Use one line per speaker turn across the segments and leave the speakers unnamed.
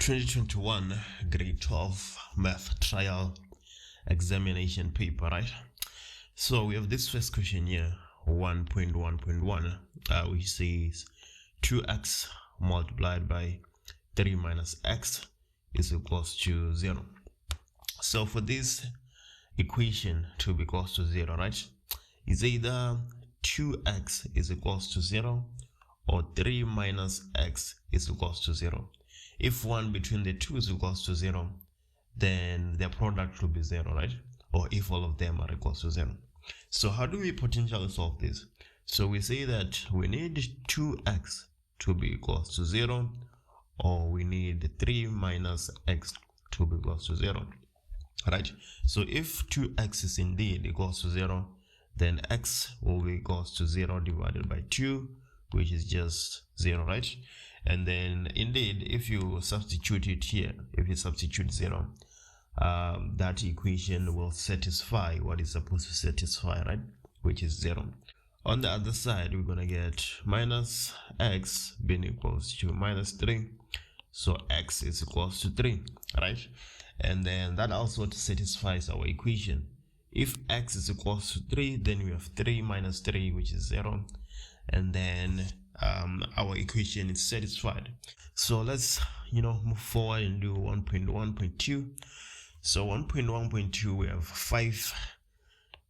2021 grade 12 math trial examination paper, right? So we have this first question here, 1.1.1, which says 2x multiplied by 3 minus x is equals to 0. So for this equation to be equals to 0, right, is either 2x is equals to 0 or 3 minus x is equals to 0. If one between the two is equals to 0, then their product will be 0, right? Or if all of them are equals to 0. So how do we potentially solve this? So we say that we need 2x to be equals to 0, or we need 3 minus x to be equals to 0, right? So if 2x is indeed equals to 0, then x will be equals to 0 divided by 2, which is just 0, right? And then indeed, if you substitute it here, if you substitute 0, that equation will satisfy what is supposed to satisfy, right? Which is 0. On the other side, we're gonna get minus x being equals to minus 3. So x is equals to 3, right? And then that also satisfies our equation. If x is equals to 3, then we have 3 minus 3, which is 0. And then our equation is satisfied. So let's move forward and do 1.1.2. So 1.1.2, we have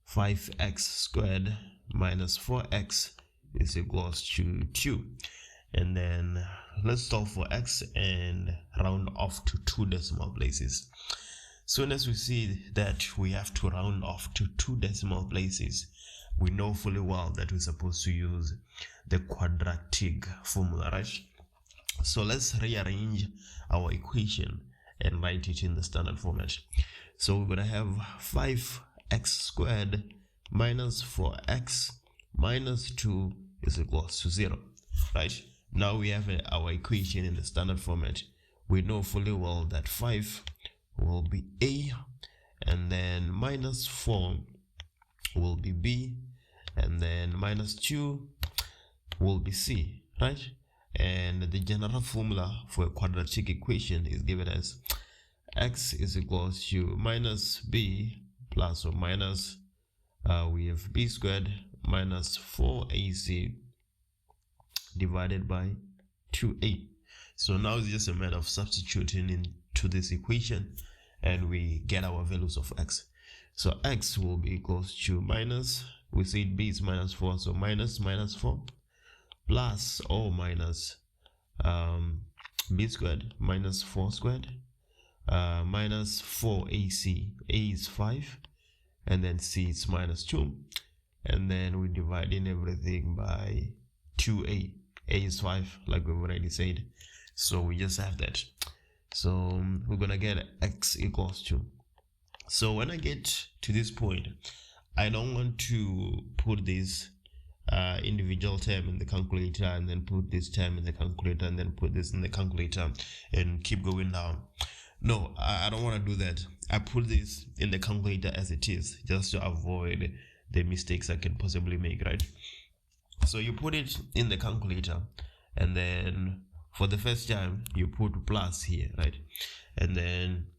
5x squared minus 4x is equals to 2. And then let's solve for x and round off to 2 decimal places. Soon as we see that we have to round off to 2 decimal places, we know fully well that we're supposed to use the quadratic formula, right? So let's rearrange our equation and write it in the standard format. So we're gonna have 5x squared minus 4x minus 2 is equals to 0, right? Now we have our equation in the standard format. We know fully well that 5 will be a, and then minus 4 will be b, and then minus 2 will be c, right? And the general formula for a quadratic equation is given as x is equals to minus b plus or minus we have b squared minus 4ac divided by 2a. So now it's just a matter of substituting into this equation and we get our values of x. So x will be equals to minus, we said b is minus 4, so minus 4 plus or minus b squared minus 4 squared minus 4ac. A is 5 and then c is minus 2, and then we divide in everything by 2a. A is 5, like we've already said, so we just have that. So we're gonna get x equals to, so when I get to this point, I don't want to put this individual term in the calculator and then put this term in the calculator and then put this in the calculator and keep going down. No, I don't want to do that. I put this in the calculator as it is, just to avoid the mistakes I can possibly make, right? So you put it in the calculator, and then for the first time you put plus here, right? And then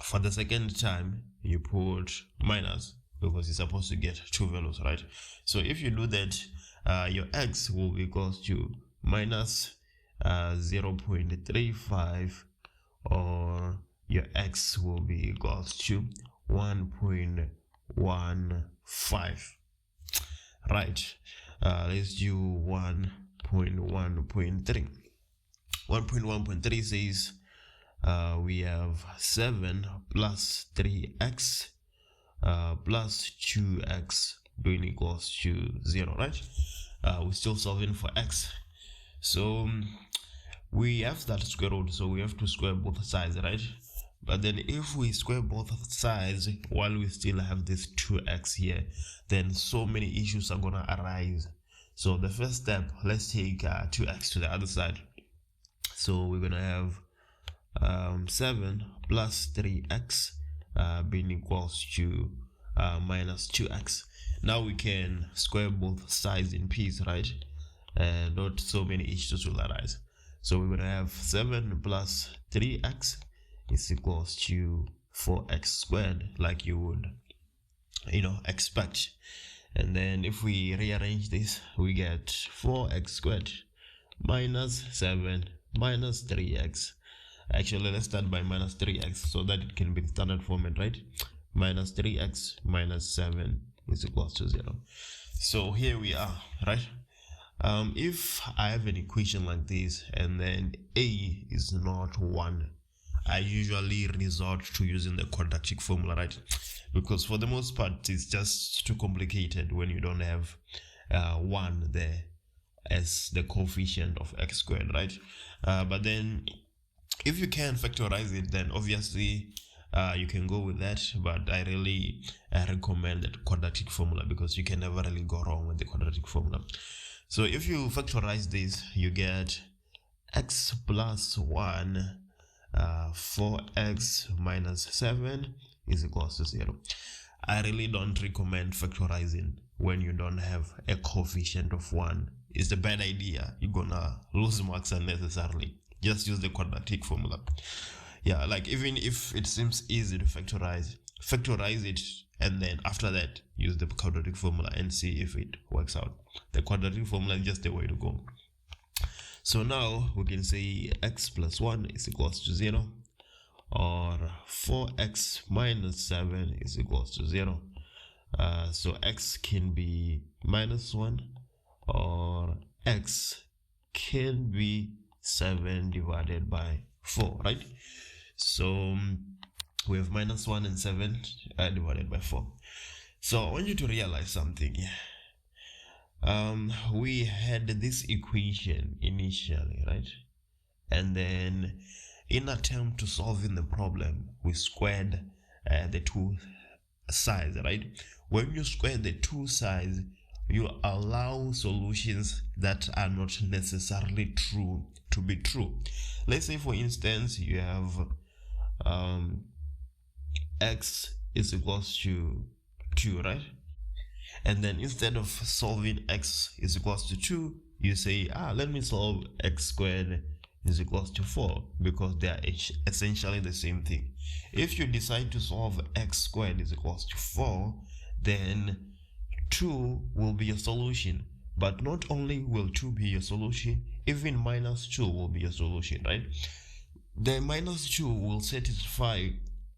for the second time you put minus, because you're supposed to get 2 values, right? So if you do that, your x will be equals to minus 0.35, or your x will be equals to 1.15, right? Let's do 1.1.3. 1.1.3 says we have 7 plus 3x plus 2x being equals to 0, right? We're still solving for x. So we have that square root, so we have to square both sides, right? But then if we square both sides while we still have this 2x here, then so many issues are gonna arise. So the first step, let's take 2x to the other side. So we're gonna have 7 plus 3x being equals to minus 2x. Now we can square both sides in peace, right? And not so many issues will arise. So we're going to have 7 plus 3x is equals to 4x squared, like you would, expect. And then if we rearrange this, we get 4x squared minus 7 minus 3x. Actually, let's start by minus 3x so that it can be standard format, right? Minus 3x minus 7 is equals to 0. So here we are, right? If I have an equation like this and then a is not 1, I usually resort to using the quadratic formula, right? Because for the most part, it's just too complicated when you don't have 1 there as the coefficient of x squared, right? But then if you can factorize it, then obviously you can go with that, but I really recommend the quadratic formula because you can never really go wrong with the quadratic formula. So if you factorize this, you get x plus 1, 4x minus 7 is equals to 0. I really don't recommend factorizing when you don't have a coefficient of 1. It's a bad idea. You're gonna lose marks unnecessarily. Just use the quadratic formula. Yeah, like even if it seems easy to factorize it, and then after that use the quadratic formula and see if it works out. The quadratic formula is just the way to go. So now we can say x plus 1 is equals to 0, or 4x minus 7 is equals to 0. So x can be minus 1, or x can be 7 divided by 4, right? So we have minus 1 and 7 divided by 4. So I want you to realize something. We had this equation initially, right? And then in attempt to solving the problem, we squared the two sides, right? When you square the two sides, you allow solutions that are not necessarily true to be true. Let's say, for instance, you have x is equals to 2, right? And then instead of solving x is equals to 2, you say, let me solve x squared is equals to 4, because they are essentially the same thing. If you decide to solve x squared is equals to 4, then 2 will be a solution. But not only will 2 be a solution, even minus 2 will be a solution, right? The minus 2 will satisfy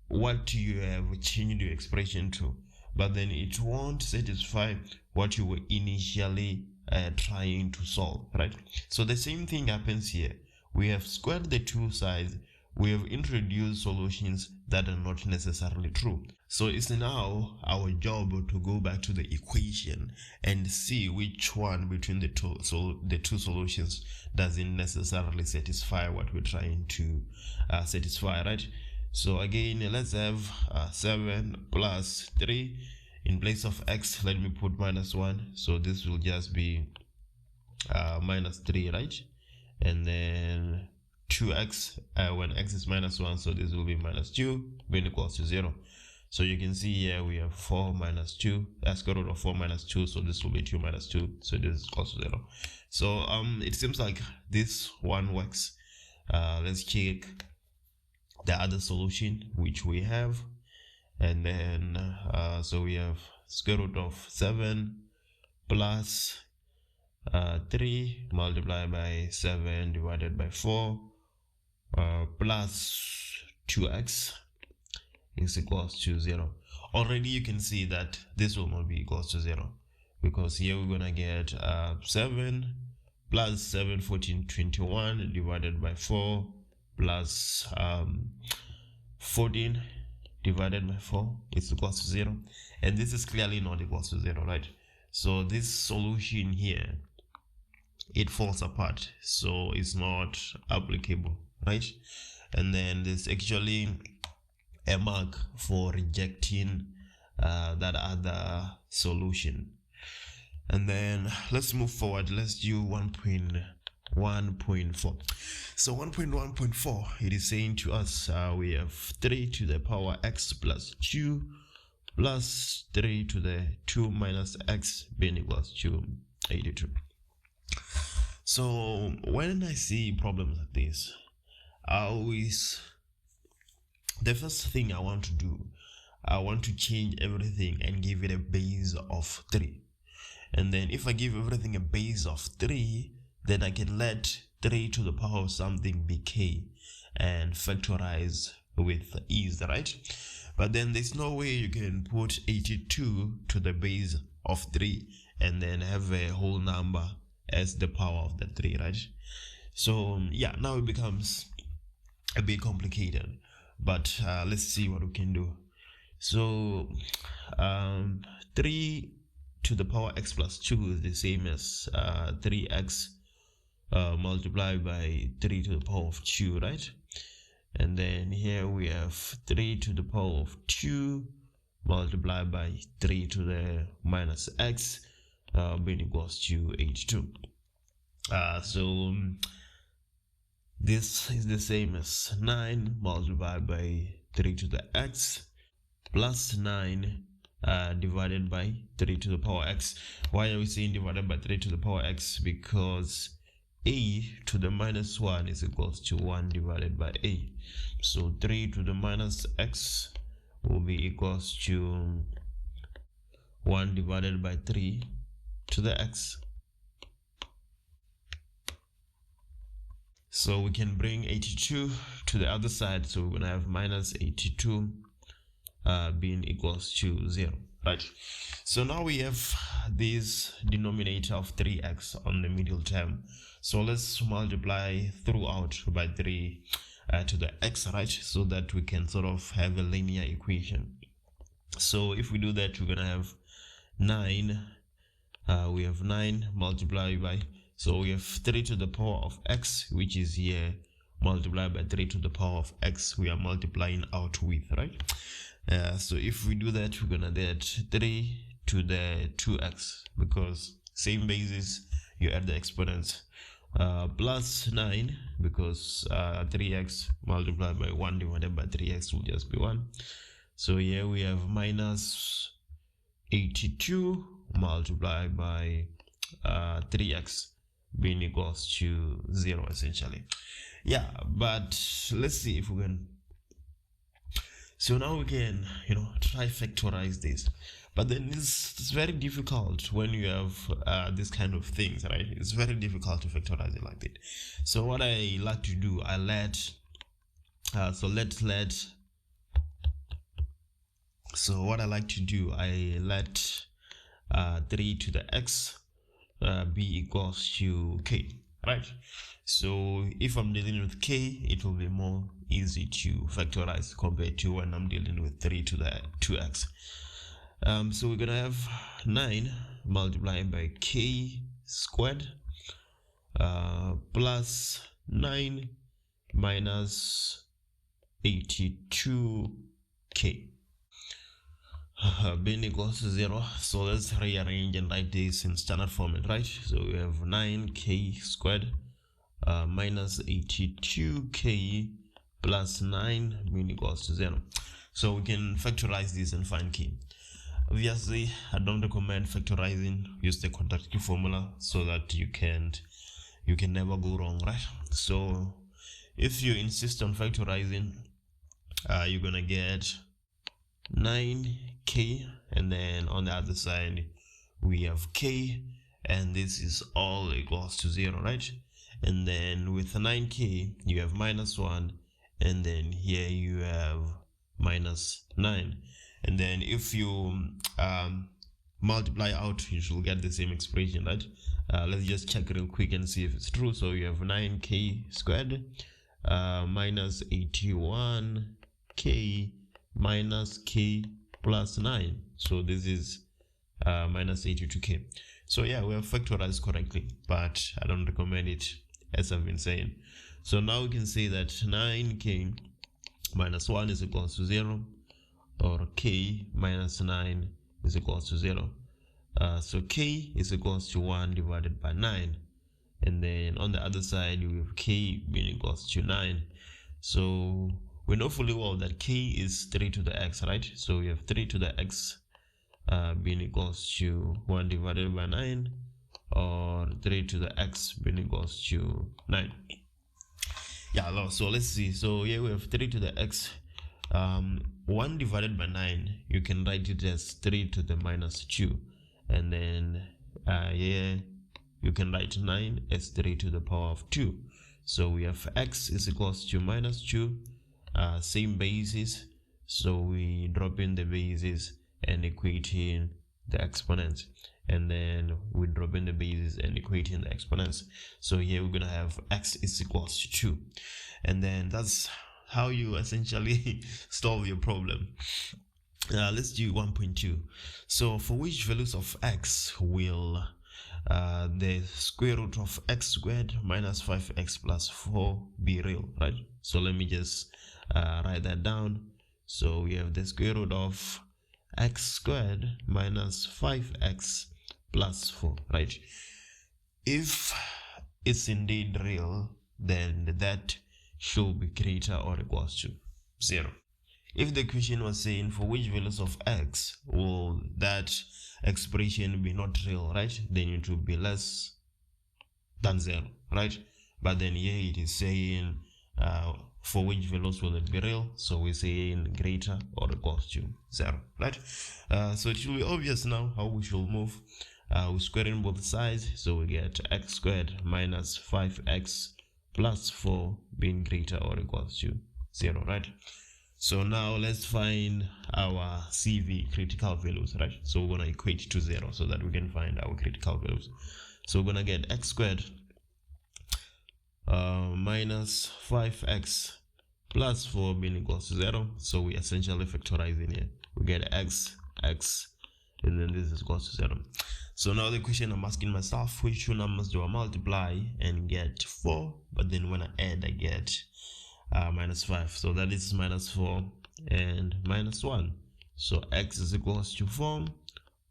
what you have changed your expression to, but then it won't satisfy what you were initially trying to solve, right? So the same thing happens here. We have squared the two sides. We have introduced solutions that are not necessarily true. So it's now our job to go back to the equation and see which one between the two solutions doesn't necessarily satisfy what we're trying to satisfy, right? So again, let's have 7 plus 3. In place of x, let me put minus 1. So this will just be minus 3, right? And then 2x when x is minus 1, so this will be minus 2 being equals to 0. So you can see here we have 4 minus 2, square root of 4 minus 2, so this will be 2 minus 2, so this is equals to 0. So it seems like this one works. Let's check the other solution which we have, and then so we have square root of 7 plus 3 multiplied by 7 divided by 4 plus 2x is equals to 0. Already you can see that this will not be equals to 0, because here we're gonna get 7 plus 7, 14, 21 divided by 4 plus 14 divided by 4 is equals to 0, and this is clearly not equals to 0, right? So this solution here, it falls apart, so it's not applicable, right? And then there's actually a mark for rejecting that other solution. And then let's move forward. Let's do 1.1.4. So 1.1.4, it is saying to us we have 3 to the power x plus 2 plus 3 to the 2 minus x being equals to 82. So when I see problems like this, the first thing I want to do, I want to change everything and give it a base of 3. And then if I give everything a base of 3, then I can let 3 to the power of something be k and factorize with ease, right? But then there's no way you can put 82 to the base of 3 and then have a whole number as the power of the 3, right? So yeah, now it becomes a bit complicated, but let's see what we can do. So 3 to the power x plus 2 is the same as 3x multiplied by 3 to the power of 2, right? And then here we have 3 to the power of 2 multiplied by 3 to the minus x being equals to 82. So this is the same as 9 multiplied by 3 to the x plus 9 divided by 3 to the power x. Why are we saying divided by 3 to the power x? Because a to the minus 1 is equals to 1 divided by a. So 3 to the minus x will be equals to 1 divided by 3 to the x. So we can bring 82 to the other side. So we're going to have minus 82 being equals to 0, right? So now we have this denominator of 3x on the middle term. So let's multiply throughout by 3 to the x, right? So that we can sort of have a linear equation. So if we do that, we're going to have 9. We have 9 multiplied by, so we have 3 to the power of x, which is here, multiplied by 3 to the power of x. We are multiplying out with, right? So if we do that, we're going to get 3 to the 2x, because same basis, you add the exponents, plus 9, because 3x multiplied by 1 divided by 3x will just be 1. So here we have minus 82 multiplied by 3x being equals to 0 essentially. Yeah, but let's see if we can. So now we can, try factorize this. But then it's very difficult when you have this kind of things, right? It's very difficult to factorize it like that. So what I like to do, I let So what I like to do, I let 3 to the x be equals to k, right? So if I'm dealing with k, it will be more easy to factorize compared to when I'm dealing with 3 to the 2x. So we're gonna have 9 multiplied by k squared plus 9 minus 82k being equals to 0. So let's rearrange and write this in standard format, right? So we have 9k squared minus 82k plus 9 being equals to 0. So we can factorize this and find k. Obviously, I don't recommend factorizing. Use the quadratic formula so that you can never go wrong, right? So if you insist on factorizing, you're gonna get 9k, and then on the other side we have k, and this is all equals to 0, right? And then with 9k you have minus 1, and then here you have minus 9, and then if you multiply out, you should get the same expression, right? Let's just check real quick and see if it's true. So you have 9k squared minus 81k minus k plus 9. So this is minus 82k. So yeah, we have factorized correctly, but I don't recommend it, as I've been saying. So now we can say that 9k minus 1 is equals to 0, or k minus 9 is equals to 0. So k is equals to 1 divided by 9, and then on the other side we have k being equals to 9. So we know fully well that k is 3 to the x, right? So we have 3 to the x being equals to 1 divided by 9, or 3 to the x being equals to 9. Yeah, so let's see. So here we have 3 to the x. 1 divided by 9, you can write it as 3 to the minus 2, and then here you can write 9 as 3 to the power of 2. So we have x is equals to minus 2, same basis, so we drop in the basis and equating the exponents, and then we drop in the basis and equating the exponents. So here we're gonna have x is equals to 2, and then that's how you essentially solve your problem. Let's do 1.2. So for which values of x will the square root of x squared minus 5x plus 4 be real, right? So let me just write that down. So we have the square root of x squared minus 5x plus 4, right? If it's indeed real, then that should be greater or equals to 0. If the question was saying for which values of x will that expression be not real, right, then it will be less than 0, right? But then here it is saying for which values will it be real, so we're saying greater or equals to 0, right? So it should be obvious now how we should move. We're squaring both sides, so we get x squared minus 5x plus 4 being greater or equals to 0, right? So now let's find our CV critical values, right? So we're gonna equate to 0 so that we can find our critical values. So we're gonna get x squared minus 5x plus 4 being equals to 0. So we essentially factorizing here. We get x, and then this is equals to 0. So now the question I'm asking myself, which two numbers do I multiply and get 4? But then when I add, I get minus 5. So that is minus 4 and minus 1. So x is equals to 4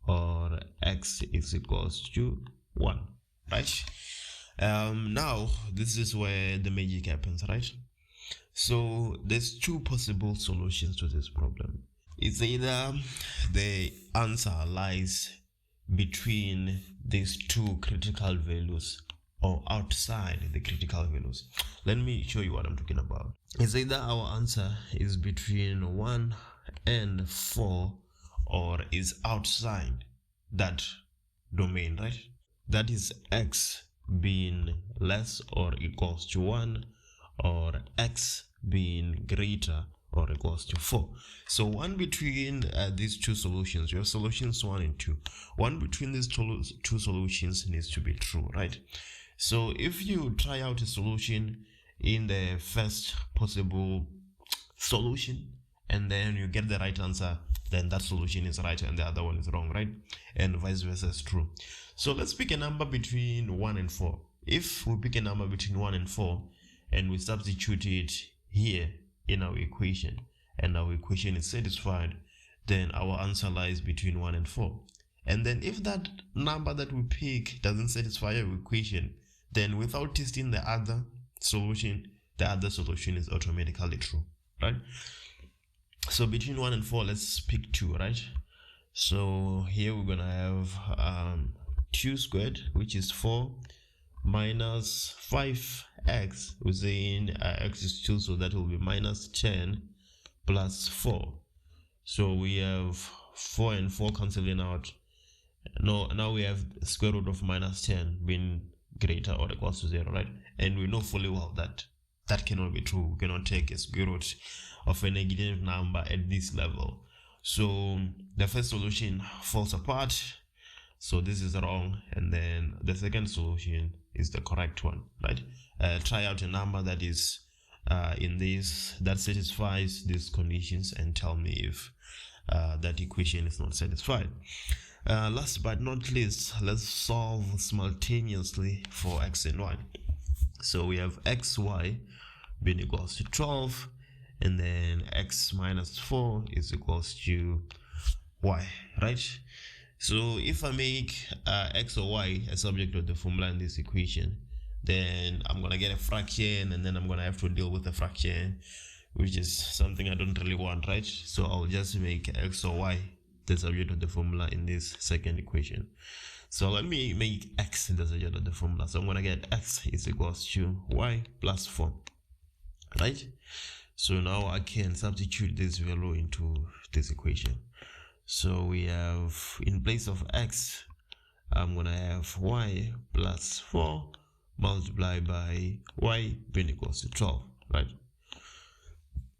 or x is equals to 1, right? Now this is where the magic happens, right? So there's two possible solutions to this problem. It's either the answer lies between these two critical values or outside the critical values. Let me show you what I'm talking about. It's either our answer is between 1 and 4 or is outside that domain, right? That is x being less or equals to 1 or x being greater or equals to 4. So one between these two solutions, you have solutions 1 and 2. One between these two solutions needs to be true, right? So if you try out a solution in the first possible solution and then you get the right answer, then that solution is right and the other one is wrong, right? And vice versa is true. So let's pick a number between 1 and 4. If we pick a number between 1 and 4 and we substitute it here in our equation and our equation is satisfied, then our answer lies between 1 and 4. And then if that number that we pick doesn't satisfy our equation, then without testing the other solution is automatically true, right? So between 1 and 4, let's pick 2, right? So here we're gonna have 2 squared, which is 4, minus 5x, we're saying x is 2, so that will be minus 10 plus 4. So we have 4 and 4 cancelling out. Now we have square root of minus 10 being greater or equals to 0, right? And we know fully well that that cannot be true. We cannot take a square root of a negative number at this level. So the first solution falls apart, so this is wrong, and then the second solution is the correct one, right? Try out a number that is in this that satisfies these conditions and tell me if that equation is not satisfied. Last but not least, let's solve simultaneously for x and y. So we have xy being equals to 12, and then x minus 4 is equals to y, right? So if I make x or y a subject of the formula in this equation, then I'm gonna get a fraction, and then I'm gonna have to deal with the fraction, which is something I don't really want, right? So I'll just make x or y the subject of the formula in this second equation. So let me make x the subject of the formula. So I'm going to get x is equals to y plus 4, right? So now I can substitute this value into this equation. So we have, in place of x, I'm going to have y plus 4 multiplied by y being equals to 12, right?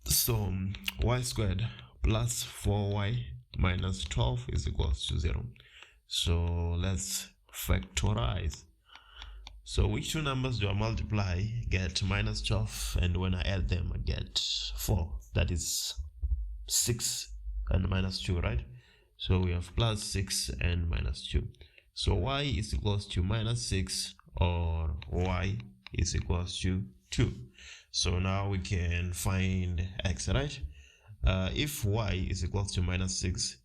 So y squared plus 4y minus 12 is equals to 0. So let's factorize. So which two numbers do I multiply? Get minus 12, and when I add them I get 4. That is 6 and minus 2, right? So we have plus 6 and minus 2. So y is equals to minus 6, or y is equals to 2. So now we can find x, right? If y is equals to minus 6,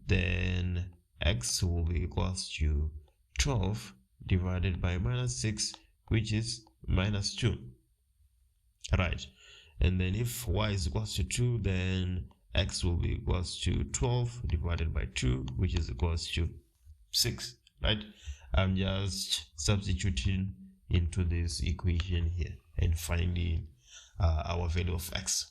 then x will be equals to 12 divided by minus 6, which is minus 2, right? And then if y is equals to 2, then x will be equals to 12 divided by 2, which is equals to 6, right? I'm just substituting into this equation here and finding our value of x.